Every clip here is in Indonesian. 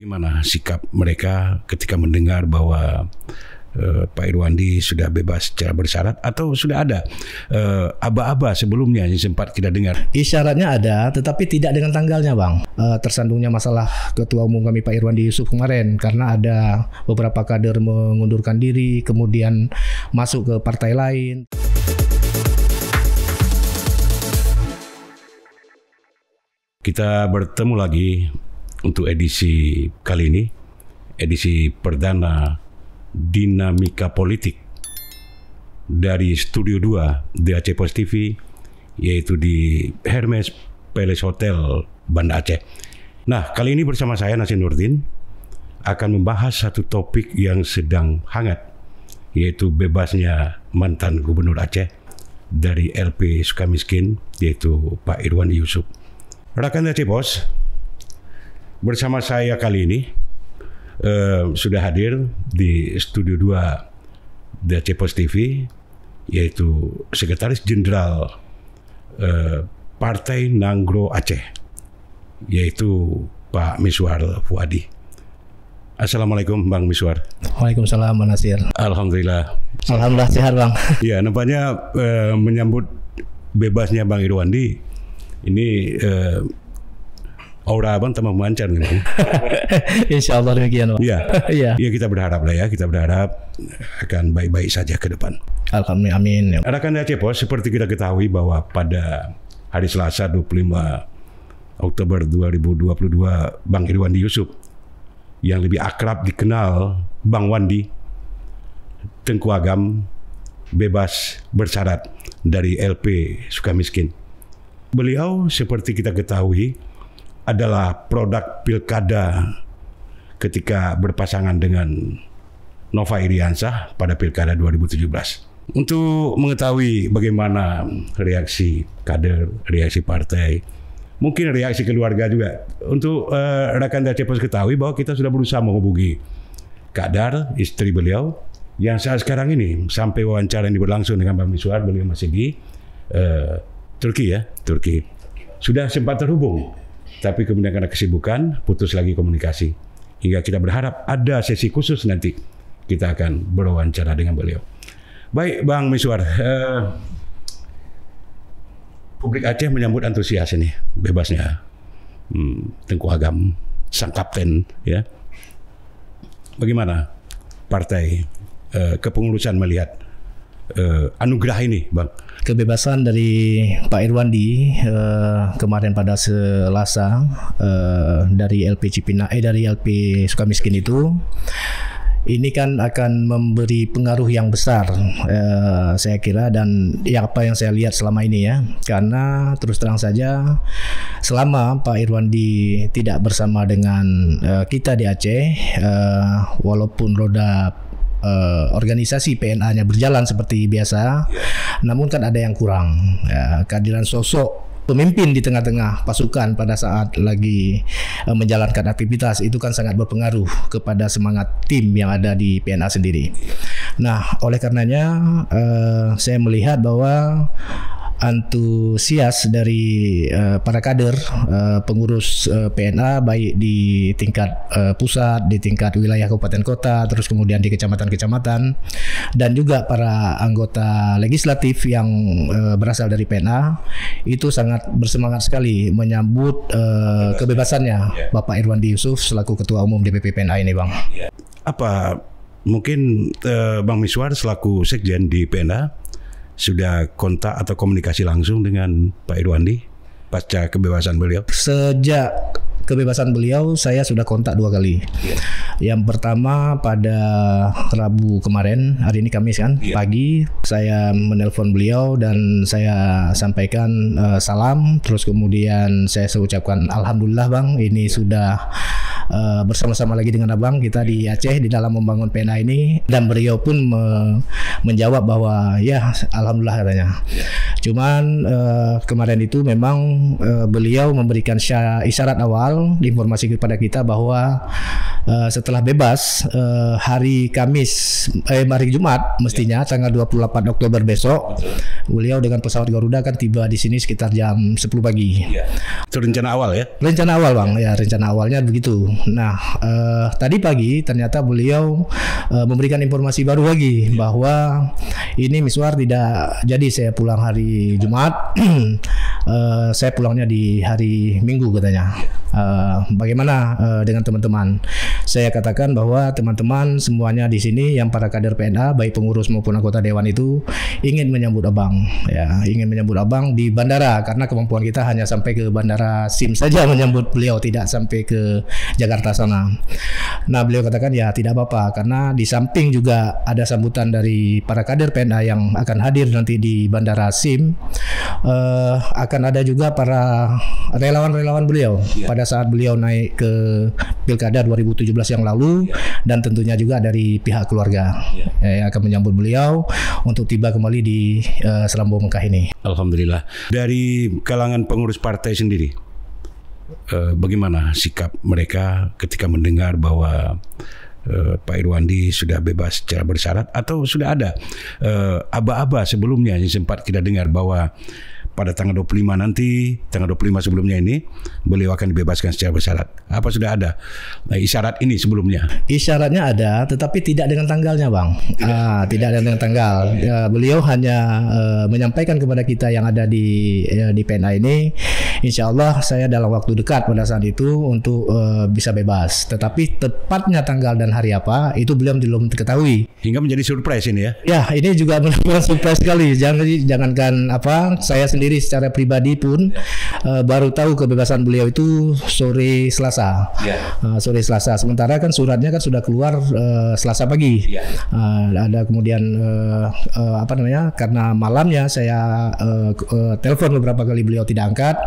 Gimana sikap mereka ketika mendengar bahwa Pak Irwandi sudah bebas secara bersyarat, atau sudah ada aba-aba sebelumnya yang sempat kita dengar? Isyaratnya ada, tetapi tidak dengan tanggalnya, Bang. Tersandungnya masalah Ketua Umum kami Pak Irwandi Yusuf kemarin karena ada beberapa kader mengundurkan diri, kemudian masuk ke partai lain. Kita bertemu lagi untuk edisi kali ini, edisi perdana Dinamika Politik dari Studio 2 di Aceh Post TV, yaitu di Hermes Palace Hotel Banda Aceh. Nah, kali ini bersama saya Nasir Nurdin akan membahas satu topik yang sedang hangat, yaitu bebasnya mantan Gubernur Aceh dari LP Sukamiskin, yaitu Pak Irwandi Yusuf. Rekan Aceh Post, bersama saya kali ini sudah hadir di Studio 2 di Aceh Post TV, yaitu Sekretaris Jenderal Partai Nanggro Aceh, yaitu Pak Miswar Fuadi. Assalamualaikum Bang Miswar. Waalaikumsalam Bang Nasir. Alhamdulillah. Alhamdulillah sehat, Bang. Ya, nampaknya menyambut bebasnya Bang Irwandi ini aura Abang tambah memancar gitu. Insya Allah demikian, Bang. Iya. Iya. Ya, kita berharap lah ya, kita berharap akan baik-baik saja ke depan. Alhamdulillah, amin. Rekan Aceh Post, seperti kita ketahui bahwa pada hari Selasa 25 Oktober 2022, Bang Irwandi Yusuf yang lebih akrab dikenal Bang Wandi Tengku Agam bebas bersyarat dari LP Sukamiskin. Beliau seperti kita ketahui adalah produk pilkada ketika berpasangan dengan Nova Iriansah pada pilkada 2017. Untuk mengetahui bagaimana reaksi kader, reaksi partai, mungkin reaksi keluarga juga. Untuk rekan Aceh Post ketahui bahwa kita sudah berusaha menghubungi Kak Dar, istri beliau, yang saat sekarang ini sampai wawancara yang berlangsung dengan Bang Miswar, beliau masih di Turki ya, Turki. Sudah sempat terhubung, tapi kemudian karena kesibukan putus lagi komunikasi. Hingga kita berharap ada sesi khusus nanti kita akan berwawancara dengan beliau. Baik Bang Miswar, publik Aceh menyambut antusias ini bebasnya Tengku Agam, sang kapten ya. Bagaimana partai kepengurusan melihat anugerah ini, Bang? Kebebasan dari Pak Irwandi kemarin pada Selasa dari LP dari LP Sukamiskin itu, ini kan akan memberi pengaruh yang besar saya kira, dan ya apa yang saya lihat selama ini ya, karena terus terang saja selama Pak Irwandi tidak bersama dengan kita di Aceh, walaupun roda organisasi PNA-nya berjalan seperti biasa, namun kan ada yang kurang. Kehadiran sosok pemimpin di tengah-tengah pasukan pada saat lagi menjalankan aktivitas itu kan sangat berpengaruh kepada semangat tim yang ada di PNA sendiri. Nah, oleh karenanya saya melihat bahwa antusias dari para kader pengurus PNA baik di tingkat pusat, di tingkat wilayah kabupaten kota, terus kemudian di kecamatan-kecamatan, dan juga para anggota legislatif yang berasal dari PNA itu sangat bersemangat sekali menyambut kebebasannya Bapak Irwandi Yusuf selaku Ketua Umum DPP PNA ini, Bang. Apa mungkin Bang Miswar selaku Sekjen di PNA sudah kontak atau komunikasi langsung dengan Pak Irwandi pasca kebebasan beliau? Sejak kebebasan beliau saya sudah kontak 2 kali. Yang pertama pada Rabu kemarin, hari ini Kamis kan, pagi saya menelpon beliau dan saya sampaikan salam, terus kemudian saya ucapkan alhamdulillah Bang, ini sudah bersama-sama lagi dengan Abang kita di Aceh di dalam membangun PNA ini, dan beliau pun menjawab bahwa ya alhamdulillah katanya. Cuman kemarin itu memang beliau memberikan isyarat awal informasi kepada kita bahwa setelah bebas hari Kamis hari Jumat mestinya tanggal 28 Oktober besok. Beliau dengan pesawat Garuda kan tiba di sini sekitar jam 10 pagi. Itu rencana awal ya? Rencana awal Bang, ya rencana awalnya begitu. Nah tadi pagi ternyata beliau memberikan informasi baru lagi bahwa ini miswar tidak jadi saya pulang hari Jumat, saya pulangnya di hari Minggu katanya. Bagaimana dengan teman-teman? Saya katakan bahwa teman-teman semuanya di sini yang para kader PNA baik pengurus maupun anggota dewan itu ingin menyambut abang, ya ingin menyambut abang di bandara karena kemampuan kita hanya sampai ke bandara SIM saja menyambut beliau, tidak sampai ke Jakarta sana. Nah beliau katakan ya tidak apa-apa karena di samping juga ada sambutan dari para kader PNA yang akan hadir nanti di bandara SIM, akan ada juga para relawan-relawan beliau pada saat beliau naik ke Pilkada 2017 yang lalu dan tentunya juga dari pihak keluarga yang akan menyambut beliau untuk tiba kembali di Serambo Mekah ini. Alhamdulillah. Dari kalangan pengurus partai sendiri, bagaimana sikap mereka ketika mendengar bahwa Pak Irwandi sudah bebas secara bersyarat, atau sudah ada aba-aba sebelumnya yang sempat kita dengar bahwa pada tanggal 25 nanti, tanggal 25 sebelumnya ini beliau akan dibebaskan secara bersyarat. Apa sudah ada isyarat ini sebelumnya? Isyaratnya ada, tetapi tidak dengan tanggalnya, Bang. Tidak dengan tanggal. Beliau hanya menyampaikan kepada kita yang ada di PNA ini, insya Allah saya dalam waktu dekat pada saat itu untuk bisa bebas. Tetapi tepatnya tanggal dan hari apa itu belum diketahui. Hingga menjadi surprise ini ya? Ya, ini juga merupakan surprise sekali. Jangankan apa, saya sendiri secara pribadi pun baru tahu kebebasan beliau itu sore Selasa. Sore Selasa. Sementara kan suratnya kan sudah keluar Selasa pagi. Ada kemudian karena malamnya saya telepon beberapa kali beliau tidak angkat.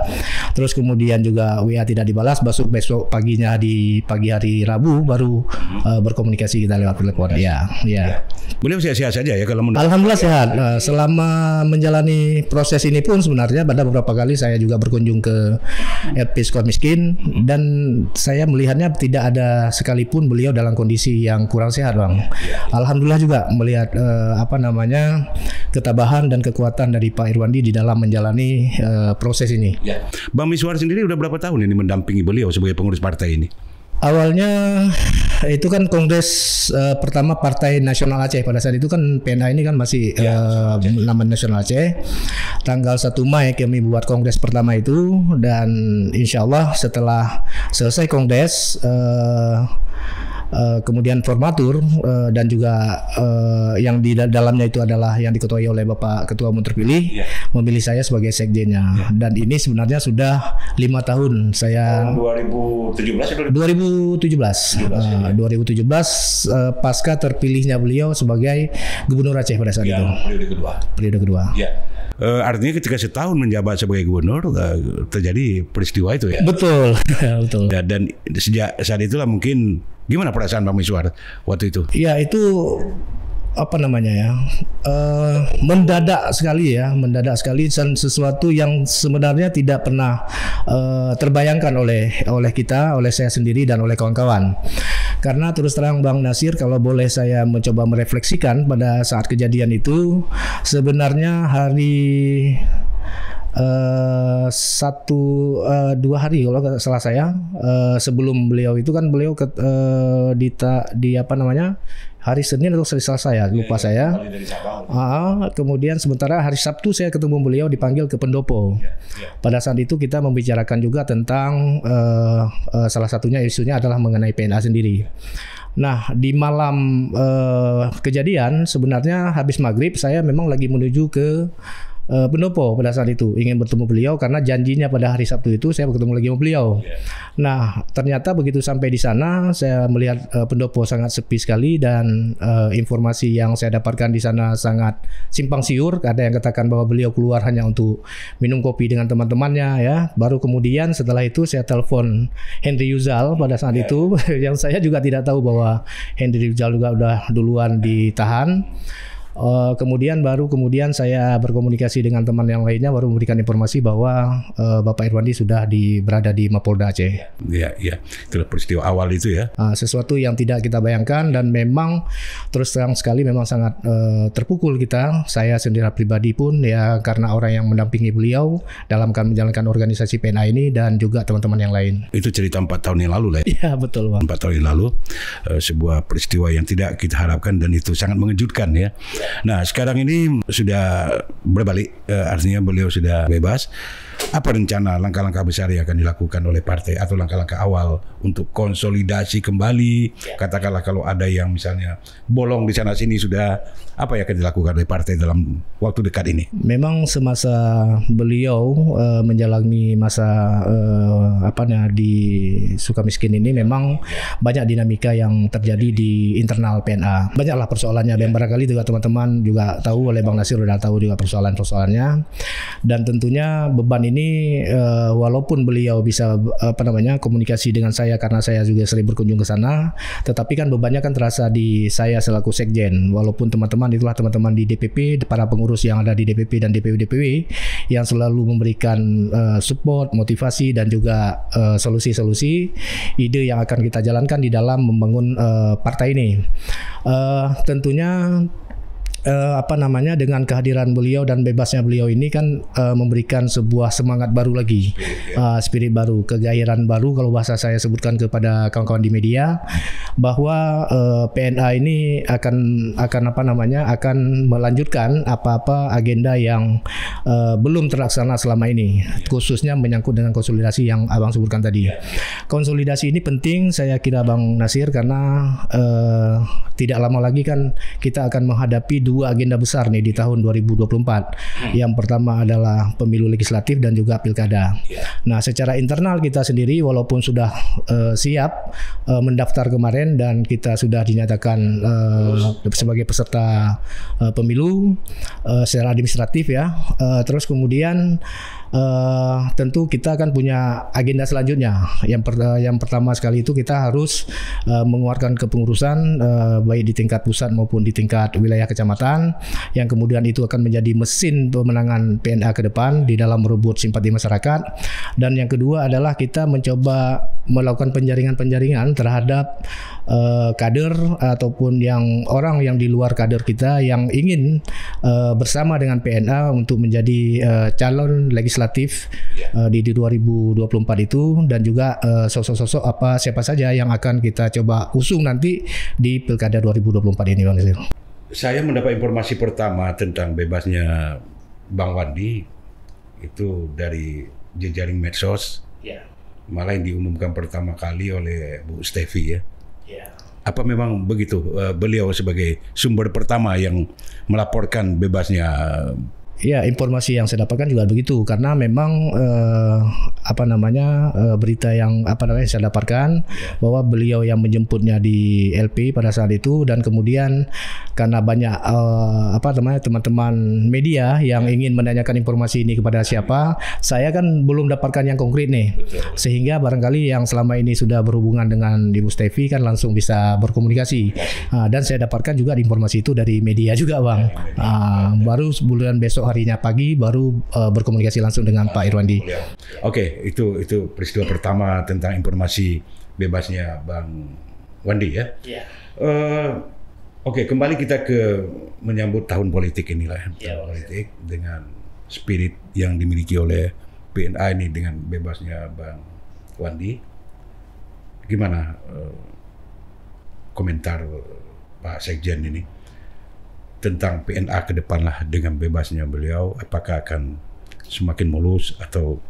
Terus kemudian juga WA tidak dibalas. Besok paginya di pagi hari Rabu baru berkomunikasi kita lewat telepon. Ya. Beliau sehat-sehat saja ya kalau menurut? Alhamdulillah sehat. Selama menjalani proses ini pun sebenarnya pada beberapa kali saya juga berkunjung ke LP Sukamiskin dan saya melihatnya tidak ada sekalipun beliau dalam kondisi yang kurang sehat, Bang. Alhamdulillah juga melihat ketabahan dan kekuatan dari Pak Irwandi di dalam menjalani proses ini. Bang Miswar sendiri udah berapa tahun ini mendampingi beliau sebagai pengurus partai ini? Awalnya itu kan kongres pertama Partai Nasional Aceh. Pada saat itu kan PNA ini kan masih nama Nasional Aceh. Tanggal 1 Mei kami buat kongres pertama itu, dan insya Allah setelah selesai kongres kemudian formatur dan juga yang di dalamnya itu adalah yang diketuai oleh Bapak Ketua Umum terpilih memilih saya sebagai sekjennya. Dan ini sebenarnya sudah 5 tahun saya 2017 pasca terpilihnya beliau sebagai Gubernur Aceh pada saat itu. Periode kedua. Artinya ketika setahun menjabat sebagai gubernur terjadi peristiwa itu ya. Betul. Dan sejak saat itulah mungkin gimana perasaan Bang Miswar waktu itu? Ya itu mendadak sekali dan sesuatu yang sebenarnya tidak pernah terbayangkan oleh kita, oleh saya sendiri dan oleh kawan-kawan. Karena terus terang Bang Nasir, kalau boleh saya mencoba merefleksikan pada saat kejadian itu, sebenarnya hari 1-2 hari kalau nggak salah saya sebelum beliau itu kan beliau hari Senin atau hari Selasa ya, lupa saya. Kemudian sementara hari Sabtu saya ketemu beliau dipanggil ke Pendopo. Pada saat itu kita membicarakan juga tentang salah satunya isunya adalah mengenai PNA sendiri. Nah di malam kejadian sebenarnya habis maghrib saya memang lagi menuju ke Pendopo pada saat itu, ingin bertemu beliau karena janjinya pada hari Sabtu itu saya bertemu lagi sama beliau. Nah ternyata begitu sampai di sana saya melihat Pendopo sangat sepi sekali dan informasi yang saya dapatkan di sana sangat simpang siur. Ada yang katakan bahwa beliau keluar hanya untuk minum kopi dengan teman-temannya ya. Baru kemudian setelah itu saya telepon Henry Yuzal pada saat itu yang saya juga tidak tahu bahwa Henry Yuzal juga udah duluan ditahan. Kemudian saya berkomunikasi dengan teman yang lainnya, baru memberikan informasi bahwa Bapak Irwandi sudah berada di Mapolda Aceh. Iya, itulah peristiwa awal itu ya. Sesuatu yang tidak kita bayangkan, dan memang terus terang sekali memang sangat terpukul kita. Saya sendiri pribadi pun ya, karena orang yang mendampingi beliau dalam menjalankan organisasi PNA ini dan juga teman-teman yang lain. Itu cerita 4 tahun yang lalu lah ya. Iya, betul Bang. 4 tahun yang lalu, sebuah peristiwa yang tidak kita harapkan dan itu sangat mengejutkan ya. Nah, sekarang ini sudah berbalik, artinya beliau sudah bebas. Apa rencana langkah-langkah besar yang akan dilakukan oleh partai atau langkah-langkah awal untuk konsolidasi kembali? Katakanlah kalau ada yang misalnya bolong di sana sini, sudah apa yang akan dilakukan oleh partai dalam waktu dekat ini? Memang semasa beliau menjalani masa di Sukamiskin ini memang banyak dinamika yang terjadi di internal PNA. Banyaklah persoalannya, dan barangkali juga teman-teman juga tahu, oleh Bang Nasir sudah tahu juga persoalan-persoalannya. Dan tentunya beban ini walaupun beliau bisa komunikasi dengan saya karena saya juga sering berkunjung ke sana, tetapi kan bebannya kan terasa di saya selaku sekjen. Walaupun teman-teman itulah teman-teman di DPP, para pengurus yang ada di DPP dan DPW yang selalu memberikan support, motivasi dan juga solusi-solusi ide yang akan kita jalankan di dalam membangun partai ini. Tentunya dengan kehadiran beliau dan bebasnya beliau ini kan memberikan sebuah semangat baru lagi, spirit baru, kegairan baru kalau bahasa saya sebutkan kepada kawan-kawan di media, bahwa PNA ini akan melanjutkan apa-apa agenda yang belum terlaksana selama ini, khususnya menyangkut dengan konsolidasi yang Abang sebutkan tadi. Konsolidasi ini penting, saya kira Bang Nasir, karena tidak lama lagi kan kita akan menghadapi dua agenda besar nih di tahun 2024. Yang pertama adalah pemilu legislatif dan juga pilkada. Nah, secara internal kita sendiri walaupun sudah siap mendaftar kemarin dan kita sudah dinyatakan sebagai peserta pemilu secara administratif ya. Terus kemudian tentu kita akan punya agenda selanjutnya. Yang pertama sekali itu kita harus mengeluarkan kepengurusan baik di tingkat pusat maupun di tingkat wilayah kecamatan, yang kemudian itu akan menjadi mesin pemenangan PNA ke depan di dalam merebut simpati masyarakat. Dan yang kedua adalah kita mencoba melakukan penjaringan terhadap kader ataupun orang yang di luar kader kita yang ingin bersama dengan PNA untuk menjadi calon legislatif di 2024 itu, dan juga sosok-sosok siapa saja yang akan kita coba usung nanti di pilkada 2024 ini, Bang Nasir. Saya mendapat informasi pertama tentang bebasnya Bang Wandi itu dari jejaring medsos. Malah yang diumumkan pertama kali oleh Bu Stefi ya. Apa memang begitu beliau sebagai sumber pertama yang melaporkan bebasnya? Ya, informasi yang saya dapatkan juga begitu, karena memang berita yang saya dapatkan bahwa beliau yang menjemputnya di LP pada saat itu, dan kemudian karena banyak teman-teman media yang ingin menanyakan informasi ini kepada siapa, saya kan belum dapatkan yang konkret nih. Sehingga barangkali yang selama ini sudah berhubungan dengan Ibu Stefi kan langsung bisa berkomunikasi. Dan saya dapatkan juga informasi itu dari media juga, Bang. Baru sebulan besok harinya pagi baru berkomunikasi langsung dengan Pak Irwandi. Oke, itu peristiwa pertama tentang informasi bebasnya Bang Wandi ya. Oke, kembali kita ke menyambut tahun politik inilah. Tahun politik dengan spirit yang dimiliki oleh PNA ini dengan bebasnya Bang Wandi. Gimana komentar Pak Sekjen ini tentang PNA ke depan lah dengan bebasnya beliau? Apakah akan semakin mulus atau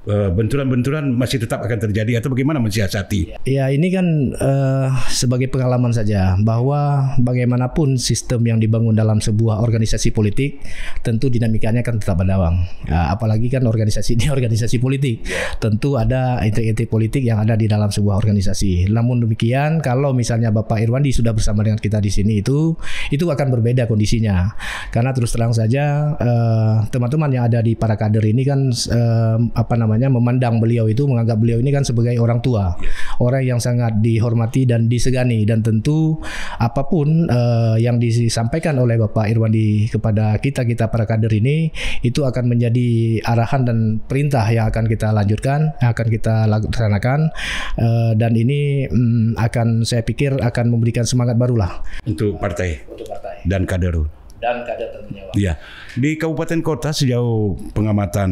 benturan-benturan masih tetap akan terjadi, atau bagaimana mensiasati? Ya, ini kan sebagai pengalaman saja bahwa bagaimanapun sistem yang dibangun dalam sebuah organisasi politik tentu dinamikanya kan tetap ada, Bang. Apalagi kan organisasi ini organisasi politik, tentu ada intrik-intrik politik yang ada di dalam sebuah organisasi. Namun demikian, kalau misalnya Bapak Irwandi sudah bersama dengan kita di sini, itu akan berbeda kondisinya, karena terus terang saja teman-teman yang ada di para kader ini kan memandang beliau itu, menganggap beliau ini kan sebagai orang tua, orang yang sangat dihormati dan disegani, dan tentu apapun yang disampaikan oleh Bapak Irwandi kepada kita para kader ini itu akan menjadi arahan dan perintah yang akan kita lanjutkan, yang akan kita laksanakan, dan ini akan, saya pikir akan memberikan semangat barulah untuk partai dan kader tentunya, Pak. Ya, di kabupaten kota sejauh pengamatan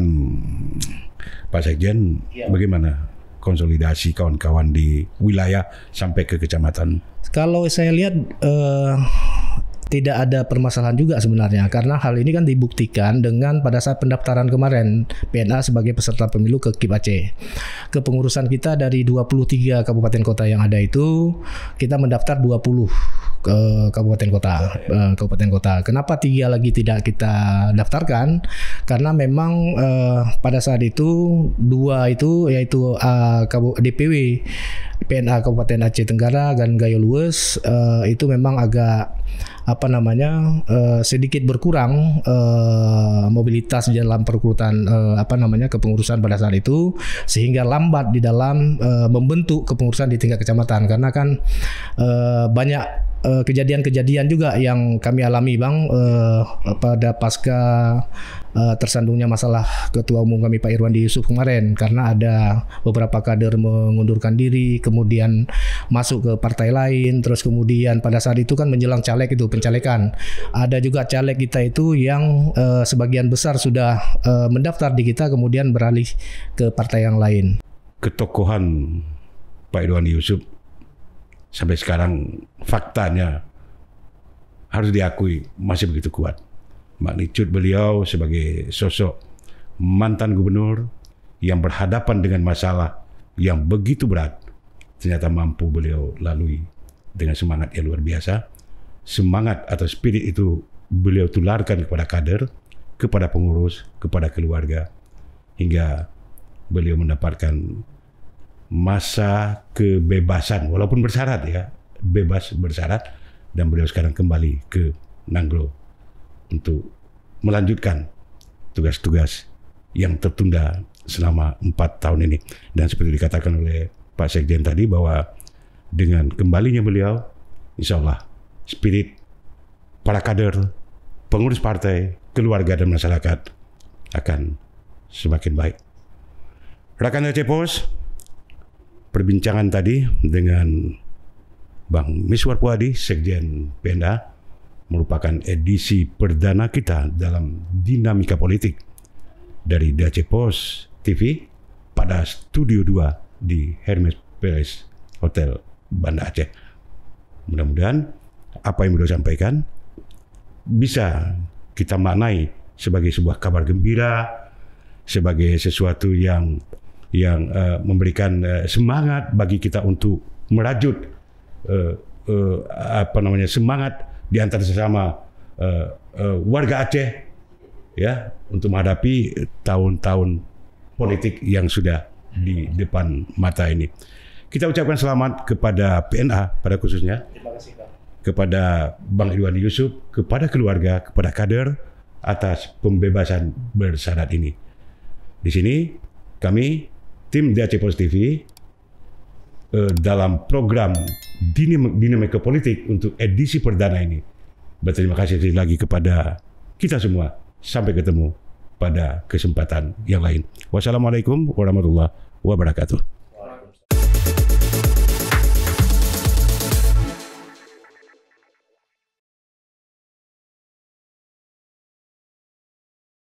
Pak Sekjen, bagaimana konsolidasi kawan-kawan di wilayah sampai ke kecamatan? Kalau saya lihat tidak ada permasalahan juga sebenarnya, karena hal ini kan dibuktikan dengan pada saat pendaftaran kemarin PNA sebagai peserta pemilu ke KIP Aceh. Kepengurusan kita dari 23 kabupaten kota yang ada itu, kita mendaftar 20 ke kabupaten kota. Kenapa 3 lagi tidak kita daftarkan? Karena memang pada saat itu 2 itu yaitu DPW PNA Kabupaten Aceh Tenggara dan Gayo Lues itu memang agak sedikit berkurang mobilitas dalam perekrutan kepengurusan pada saat itu, sehingga lambat di dalam membentuk kepengurusan di tingkat kecamatan, karena kan banyak kejadian-kejadian juga yang kami alami, Bang, pada pasca tersandungnya masalah Ketua Umum kami Pak Irwandi Yusuf kemarin, karena ada beberapa kader mengundurkan diri, kemudian masuk ke partai lain, terus kemudian pada saat itu kan menjelang caleg itu pencalekan, ada juga caleg kita itu yang sebagian besar sudah mendaftar di kita kemudian beralih ke partai yang lain. Ketokohan Pak Irwandi Yusuf sampai sekarang faktanya harus diakui masih begitu kuat. Magnitude beliau sebagai sosok mantan gubernur yang berhadapan dengan masalah yang begitu berat, ternyata mampu beliau lalui dengan semangat yang luar biasa. Semangat atau spirit itu beliau tularkan kepada kader, kepada pengurus, kepada keluarga, hingga beliau mendapatkan masa kebebasan walaupun bersyarat, ya, bebas bersyarat, dan beliau sekarang kembali ke Nanggro untuk melanjutkan tugas-tugas yang tertunda selama 4 tahun ini. Dan seperti dikatakan oleh Pak Sekjen tadi, bahwa dengan kembalinya beliau, insya Allah spirit para kader, pengurus partai, keluarga dan masyarakat akan semakin baik. Rekan Aceh Pos, perbincangan tadi dengan Bang Miswar Puadi, Sekjen PNA, merupakan edisi perdana kita dalam dinamika politik dari Aceh Pos TV pada Studio 2 di Hermes Palace Hotel Banda Aceh. Mudah-mudahan apa yang beliau sampaikan bisa kita maknai sebagai sebuah kabar gembira, sebagai sesuatu yang memberikan semangat bagi kita untuk merajut semangat di antara sesama warga Aceh, ya, untuk menghadapi tahun-tahun politik yang sudah di depan mata ini. Kita ucapkan selamat kepada PNA pada khususnya, kepada Bang Irwandi Yusuf, kepada keluarga, kepada kader atas pembebasan bersyarat ini. Di sini kami tim Aceh Pos TV dalam program dinamika politik untuk edisi perdana ini berterima kasih sekali lagi kepada kita semua. Sampai ketemu pada kesempatan yang lain. Wassalamualaikum warahmatullahi wabarakatuh.